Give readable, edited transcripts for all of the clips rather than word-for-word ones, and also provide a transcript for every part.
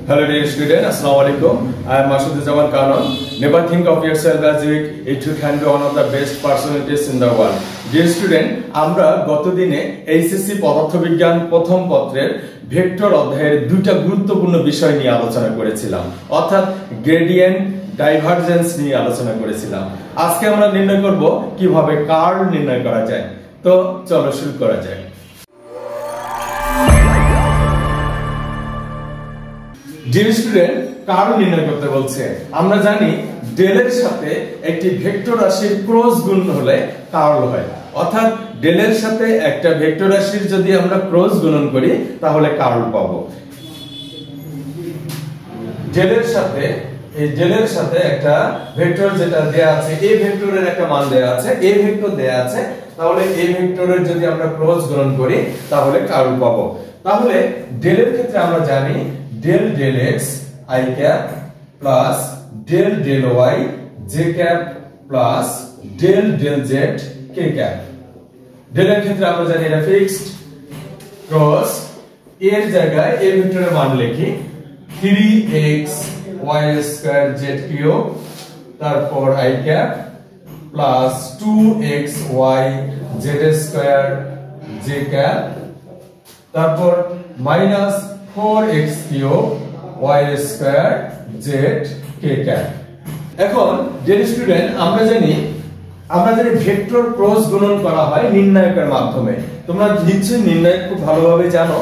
Hello dear student, Assalamu alaikum. I am Mashuddin Kanon. Never think of yourself as weak. It you can be one of the best personalities in the world. Dear student, আমরা গতদিনে HSC পদার্থবিজ্ঞান প্রথম পত্রের vector অধ্যায়ের দুটো গুরুত্বপূর্ণ বিষয় নিয়ে আলোচনা করেছিলাম, অর্থাৎ গ্রেডিয়েন্ট, ডাইভারজেন্স নিয়ে আলোচনা করেছিলাম। আজকে আমরা নির্ণয় করব কিভাবে কার্ল নির্ণয় করা যায়। তো চলো শুরু করা যাক। ডিয়ার স্টুডেন্ট, কার্ল নির্ণয় করতে বলছে। আমরা জানি ডেল এর সাথে একটি ভেক্টর রাশির ক্রস গুণ হলে কার্ল হয়, অর্থাৎ ডেল এর সাথে একটা ভেক্টর রাশির যদি আমরা ক্রস গুণন করি তাহলে কার্ল পাবো। ডেল এর সাথে একটা ভেক্টর যেটা দেয়া আছে, এই ভেক্টরের একটা মান দেয়া আছে, এই ভেক্টর দেয়া আছে, তাহলে এই ভেক্টরের যদি আমরা ক্রস গুণন করি তাহলে কার্ল পাবো। তাহলে ডেল এর ক্ষেত্রে আমরা জানি del del x I cap plus del del y j cap plus del del z k cap। del এর ক্ষেত্রে আমরা জানি এটা ফিক্সড, ক্রস এর জায়গায় এই ভেক্টরের মান লিখি 3x y square z cube, তারপর I cap plus 2x y z square j cap, তারপর minus 4x cube y square z k cap. এখন ডিয়ার স্টুডেন্ট, আমরা জানি ভেক্টর ক্রস গুণন করা হয় নির্ণায়কের মাধ্যমে। তোমরা নিশ্চয়ই নির্ণায়ক খুব ভালোভাবে জানো।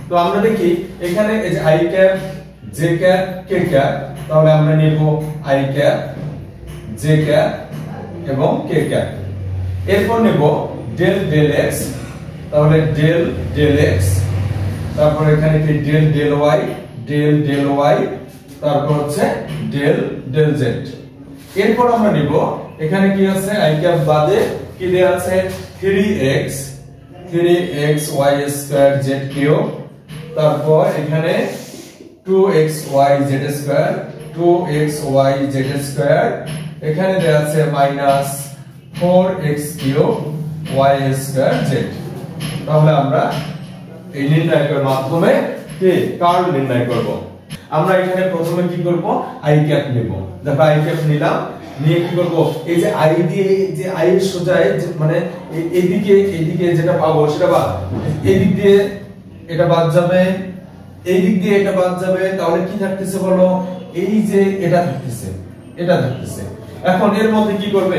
তো আমরা দেখি এখানে এই যে i cap, j cap, k cap, তাহলে আমরা নেব i ক্যাপ, j ক্যাপ এবং k ক্যাপ। এরপর নেব del del x, তাহলে del del x, তারপর এখানে কি del del y, তারপর হচ্ছে del del z। এরপর আমরা নিব এখানে কি আছে, i ক্যাপ বাদে কি দেয়া আছে 3x y square z cube, তারপর এখানে 2x y z স্কয়ার এখানে দেয়া আছে minus 4x cube y square z। তাহলে আমরা এই নির্ণয়ের মাধ্যমে কি কার্ল নির্ণয় করব। আমরা এখানে প্রথমে কি করব, i ক্যাপ নেব। দেখো i ক্যাপ নিলাম, নিয়ে কি করব, এই যে i দিয়ে যে i এর সোজায় মানে এইদিকে যেটা পাবো সেটা বাদ, এইদিক দিয়ে এটা বাদ যাবে, এইদিক দিয়ে এটা বাদ যাবে, তাহলে কি থাকতেছে বলো, এই যে এটা থাকতেছে। এখন এর মধ্যে কি করবে,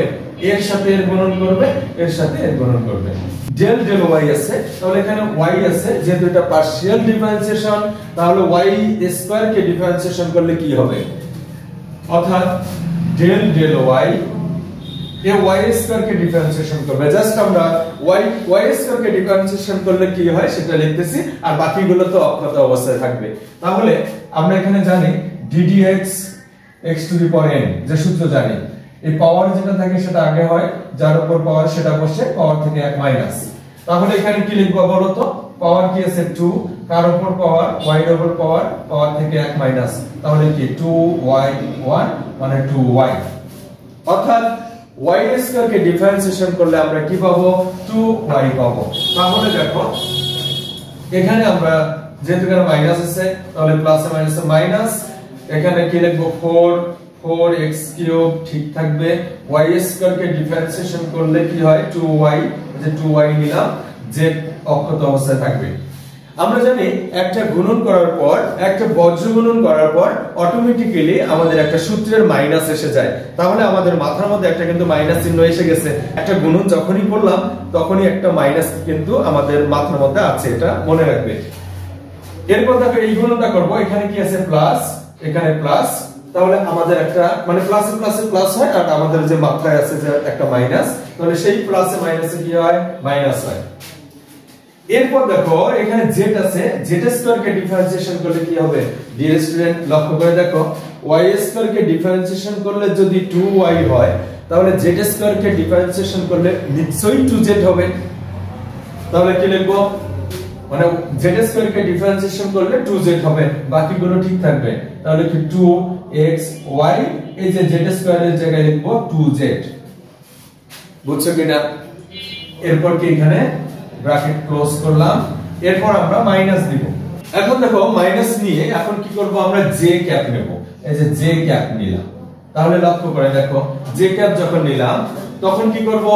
এর সাথে এর গুণন করবে, এর সাথে এর গুণন করবে। del del y আছে, তাহলে এখানে y আছে, যেহেতু এটা পার্শিয়াল ডিফারেন্সিয়েশন, তাহলে y স্কয়ার কে ডিফারেন্সিয়েশন করলে কি হবে, অর্থাৎ del del y এ y স্কয়ার কে ডিফারেন্সিয়েশন করবে। জাস্ট আমরা y স্কয়ার কে ডিফারেন্সিয়েশন করলে কি হয় সেটা লিখতেছি, আর বাকিগুলো তো অজ্ঞাত অবস্থায় থাকবে। তাহলে আমরা এখানে জানি ddx x to the power n, যে সূত্র জানি, এই পাওয়ার যেটা থাকে সেটা আগে হয়, যার উপর পাওয়ার সেটা বসে পাওয়ার থেকে 1 মাইনাস। তাহলে এখানে কি লিখবো বলো তো, পাওয়ার কি আছে 2, কার উপর পাওয়ার, y এর উপর পাওয়ার থেকে 1 মাইনাস, তাহলে কি 2y1 মানে 2y, অর্থাৎ y স্কয়ার কে ডিফারেন্সিয়েশন করলে আমরা কি পাবো, 2y পাবো। তাহলে দেখো এখানে আমরা যেহেতু এখানে মাইনাস আছে, তাহলে প্লাসে মাইনাসে মাইনাস, এখানে কি লিখবো 4x কিউব ঠিক থাকবে, y স্কয়ার কে ডিফারেন্সিয়েশন করলে কি হয় 2y, যে 2y নিলাম, z অক্ষত অবস্থায় থাকবে। আমরা জানি একটা গুণন করার পর, একটা বজ্র গুণন করার পর অটোমেটিক্যালি আমাদের একটা সূত্রের মাইনাস এসে যায়। তাহলে আমাদের মাথার মধ্যে একটা কিন্তু মাইনাস চিহ্ন এসে গেছে। একটা গুণন যখনই করলাম তখনই একটা মাইনাস কিন্তু আমাদের মাথার মধ্যে আছে, এটা মনে রাখবে। এরপর দেখো এই গুণনটা করব, এখানে কি আছে প্লাস, এখানে প্লাস, তাহলে আমাদের একটা মানে প্লাসে প্লাসে প্লাস হয়, আর আমাদের যে মাত্রায় আছে যে একটা মাইনাস, তাহলে সেই প্লাসে মাইনাসে কি হয়, মাইনাস হয়। এরপর দেখো এখানে z আছে, z স্কয়ার কে ডিফারেন্সিয়েশন করলে কি হবে, ডিয়ার স্টুডেন্ট লক্ষ্য করে দেখো, y স্কয়ার কে ডিফারেন্সিয়েশন করলে যদি 2y হয়, তাহলে z স্কয়ার কে ডিফারেন্সিয়েশন করলে নিশ্চয়ই 2z হবে। তাহলে কি লিখবো, মানে z স্কয়ার কে ডিফারেন্সিয়েশন করলে 2z হবে, বাকিগুলো ঠিক থাকবে। তাহলে কি 2x y, এই যে z স্কয়ার এর জায়গায় লিখবো 2z, বুঝছো কিনা। এরপর কি এখানে ব্র্যাকেট ক্লোজ করলাম, এরপর আমরা মাইনাস দিব, এখন দেখো মাইনাস নিয়ে এখন কি করব আমরা জে ক্যাপ নেব। এই যে জে ক্যাপ নিলাম, তাহলে লক্ষ্য করে দেখো জে ক্যাপ যখন নিলাম তখন কি করব,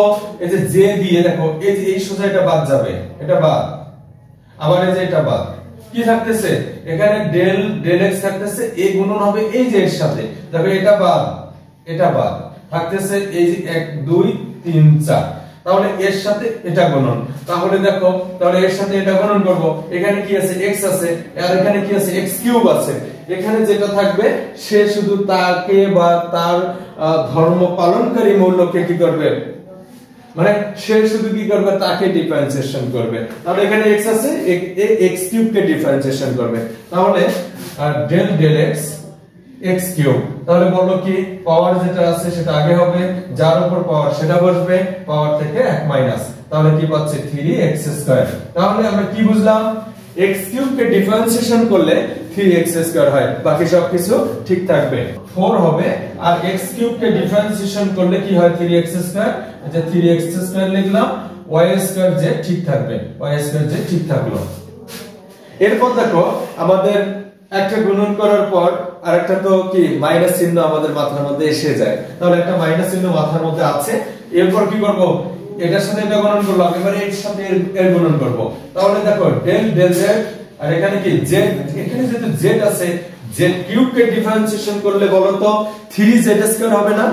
এই যে জে দিয়ে দেখো এই যে এই সোজা এটা বাদ যাবে, এটা বাদ, আবার এই যে এটা বাদ, কি থাকতেছে এখানে ডেল ডেল এক্স থাকতেছে, এ গুণন হবে এই যে এর সাথে, দেখো এটা বাদ এটা বাদ থাকতেছে এই যে 1 2 3 4, তাহলে এর সাথে এটা গুণন, তাহলে দেখো তাহলে এর সাথে এটা গুণন করব, এখানে কি আছে x আছে আর এখানে কি আছে x কিউব আছে, এখানে যেটা থাকবে সে শুধু তাকে বা তার ধর্ম পালনকারী মৌলকে কি করবে, মানে সে শুধু কি করবে তাকে ডিফারেন্সিয়েশন করবে, তাহলে এখানে x আছে x কিউব কে ডিফারেন্সিয়েশন করবে, তাহলে del del x x cube, তাহলে বললো কি পাওয়ার যেটা আছে সেটা আগে হবে, যার উপর পাওয়ার সেটা বসবে, পাওয়ার থেকে 1 মাইনাস, তাহলে কি পাচ্ছে 3x স্কয়ার। তাহলে আমরা কি বুঝলাম, x কিউব কে ডিফারেন্সিয়েশন করলে 3x স্কয়ার হয়, বাকি সব কিছু ঠিক থাকবে, 4 হবে, আর x কিউব কে ডিফারেন্সিয়েশন করলে কি হয় 3x স্কয়ার, যে 3x স্কয়ার লিখলাম, y স্কয়ার যে ঠিক থাকবে, y স্কয়ার যে ঠিক থাকলো। এরপর দেখো আমাদের একটা গুণন করার পর আরেকটা তো কি মাইনাস চিহ্ন আমাদের মাথার মধ্যে এসে যায়, তাহলে একটা মাইনাস চিহ্ন মাথার মধ্যে আছে, এরপর কি করব, এটার সাথে এটা গুণন করলাম, এবারে এর সাথে এর গুণন করব, তাহলে দেখো ডেল ডেল z, আর এখানে কি z, এখানে যেহেতু z আছে z কিউব কে ডিফারেন্সিয়েশন করলে বলো তো 3z স্কয়ার হবে না,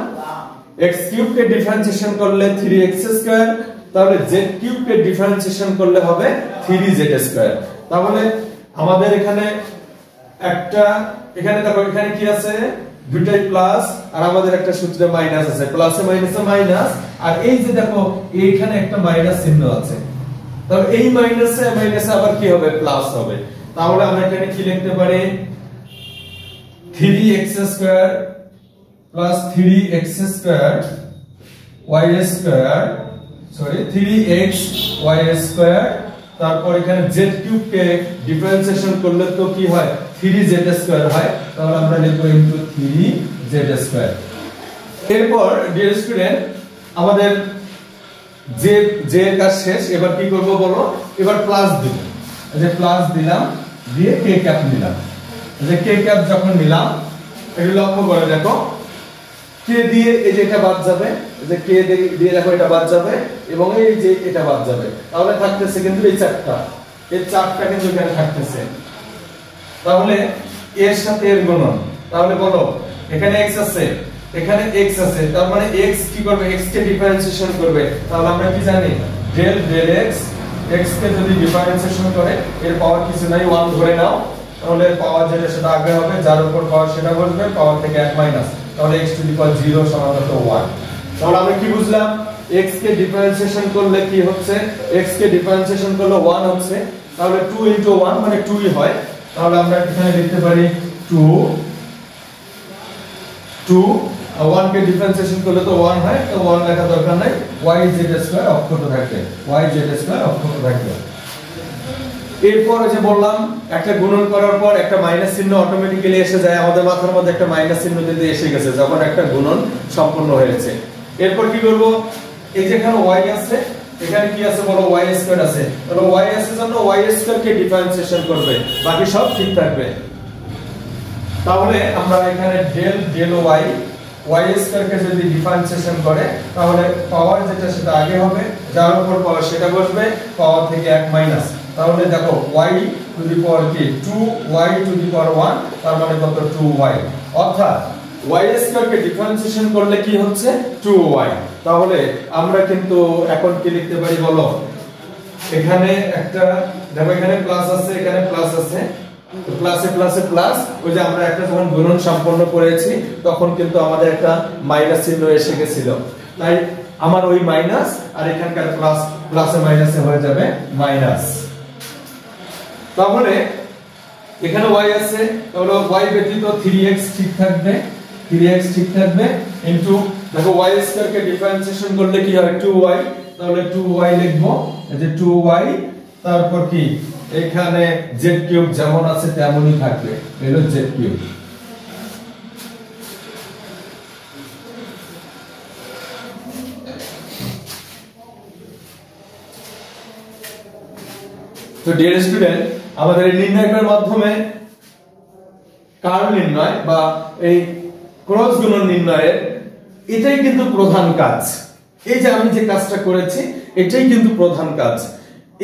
x কিউব কে ডিফারেন্সিয়েশন করলে 3x স্কয়ার, তাহলে z কিউব কে ডিফারেন্সিয়েশন করলে হবে 3z স্কয়ার। তাহলে আমাদের এখানে একটা, এখানে দেখো এখানে কি আছে দুটাই প্লাস, আর আমাদের একটা সূত্রে মাইনাস আছে, প্লাসে মাইনাসে মাইনাস, আর এই যে দেখো এইখানে একটা মাইনাস চিহ্ন আছে, তাহলে এই মাইনাসে মাইনাসে আবার কি হবে প্লাস হবে, তাহলে আমরা এখানে কি লিখতে পারি 3x square plus 3x square y square, sorry 3x y square, তারপর এখানে z কিউব কে ডিফারেন্সিয়েশন করলে তো কি হয় 3z স্কয়ার হয়, তাহলে আমরা লিখব ইনটু 3z স্কয়ার। এরপর ডিয়ার স্টুডেন্ট আমাদের যে এর কাজ শেষ, এবার কি করব বলো, এবার প্লাস দিব, এই যে প্লাস দিলাম, দিয়ে k ক্যাপ নিলাম, এই যে k ক্যাপ যখন নিলাম এটা লক্ষ্য করে দেখো k দিয়ে এই যে এটা বাদ যাবে, এই যে k দিয়ে দেখো এটা বাদ যাবে এবং এই যে এটা বাদ যাবে, তাহলে থাকতেছে কিন্তু এই চারটা, এই চারটা কিন্তু এখানে থাকতেছে, তাহলে এর সাথে এর গুণন, তাহলে বলো এখানে x আছে এখানে x আছে, তার মানে x কি করবে x কে ডিফারেন্সিয়েশন করবে, তাহলে আমরা কি জানি ডেল ডেল x, x কে যদি ডিফারেন্সিয়েশন করে এর পাওয়ার কিছু নাই 1 ধরে নাও, তাহলে পাওয়ার যেটা সেটা আগে হবে, যার উপর পাওয়ার সেটা বসবে, পাওয়ার থেকে 1 মাইনাস, তাহলে x টু দি পাওয়ার 0 সমান কত 1। তাহলে আমরা কি বুঝলাম x কে ডিফারেন্সিয়েশন করলে কি হচ্ছে, x কে ডিফারেন্সিয়েশন করলে 1 হচ্ছে, তাহলে 2 ইনটু 1 মানে 2 ই হয়, তাহলে আমরা এখানে লিখতে পারি 2 1 কে ডিফারেন্সিয়েশন করলে তো 1 হয়, তো 1 লেখা দরকার নাই, yz স্কয়ার অক্ষত থাকবে, yz স্কয়ার অক্ষত থাকবে। এরপর যে বললাম একটা গুণন করার পর একটা মাইনাস চিহ্ন অটোমেটিক্যালি এসে যায়, আমাদের মাথার মধ্যে একটা মাইনাস চিহ্ন কিন্তু এসে গেছে যখন একটা গুণন সম্পন্ন হয়েছে। এরপর কি করব, এই যে এখানে y আছে, এখানে কি আছে বলো y স্কয়ার আছে, তাহলে y আছে জন্য y স্কয়ার কে ডিফারেন্সিয়েশন করবে, বাকি সব ঠিক থাকবে। তাহলে আমরা এখানে ডেল ডেল y স্কয়ার কে যদি ডিফারেন্সিয়েশন করে তাহলে পাওয়ার যেটা সেটা আগে হবে, যার উপর পাওয়ার সেটা বসবে, পাওয়ার থেকে 1 মাইনাস, তাহলে দেখো y টু দি পাওয়ার কি 2y টু দি পাওয়ার 1, তার মানে কত 2y, অর্থাৎ y স্কয়ার কে ডিফারেন্সিয়েশন করলে কি হচ্ছে 2y। তাহলে আমরা কিন্তু এখন কি লিখতে পারি বলো, এখানে একটা দেখো এখানে প্লাস আছে এখানে প্লাস আছে, তো প্লাসে প্লাসে প্লাস, ওই যে আমরা একটা যখন গুণন সম্পন্ন করেছি তখন কিন্তু আমাদের একটা মাইনাস চিহ্ন এসে গেছিল, তাই আমার ওই মাইনাস আর এখানকার প্লাস, প্লাসে মাইনাসে হয়ে যাবে মাইনাস। তাহলে এখানে y আছে, তাহলে y ব্যতীত 3x ঠিক থাকবে, 3x ঠিক থাকবে ইনটু দেখো y স্কয়ার কে ডিফারেন্সিয়েশন করলে কি হয় 2y, তাহলে 2y লিখবো, এই যে 2y, তারপর কি এখানে z কিউব যেমন আছে তেমনই থাকবে, এলো z কিউব। তো ডিয়ার স্টুডেন্ট আমাদের এই নির্ণায়কের মাধ্যমে কার্ল নির্ণয় বা এই ক্রস গুণন নির্ণয়ের এটাই কিন্তু প্রধান কাজ। এই যে আমি যে কাজটা করেছি এটাই কিন্তু প্রধান কাজ।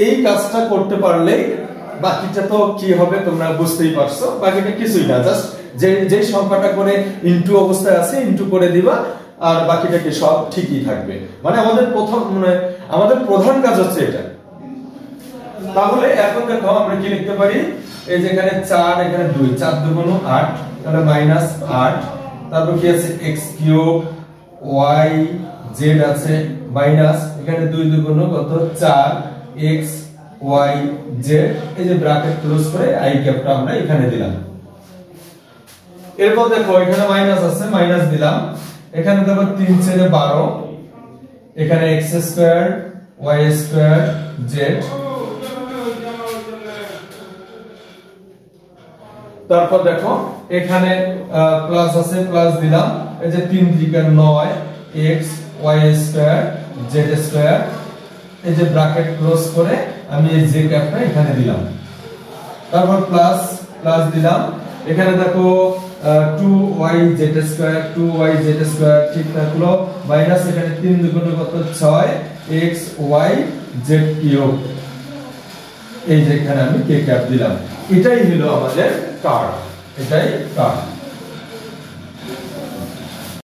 এই কাজটা করতে পারলে বাকিটা তো কি হবে তোমরা বুঝতেই পারছো, বাকিটা কিছুই না, জাস্ট যে সংখ্যাটা করে ইনটু অবস্থায় আছে ইনটু করে দিবা আর বাকিটা কি সব ঠিকই থাকবে। মানে আমাদের প্রধান কাজ হচ্ছে এটা। তাহলে এখন দেখো আমরা কি লিখতে পারি, এই যে এখানে 4 এখানে 2, 4 2 8, তাহলে -8, তারপর কি আছে x কিউব y z আছে মাইনাস এখানে 2 2 কত 4 x y z, এই যে ব্র্যাকেট ক্লোজ করে i ক্যাপটা আমরা এখানে দিলাম। এরপর দেখো এখানে মাইনাস আছে, মাইনাস দিলাম, এখানে দেখো 3 ছেড়ে 12, এখানে x square y square z, তারপর দেখো এখানে প্লাস আছে প্লাস দিলাম, এই যে 3 3 9 x y square z square, এই যে ব্র্যাকেট ক্লোজ করে আমি এই z ক্যাপটা এখানে দিলাম, তারপর প্লাস প্লাস দিলাম, এখানে দেখো 2y z square 2y z square ঠিক থাকলো, মাইনাস এখানে 3 2 কত 6 x y z কিউব, এই যে এখানে আমি k ক্যাপ দিলাম। এটাই হলো আমাদের কার্ল, এটাই কার্ল।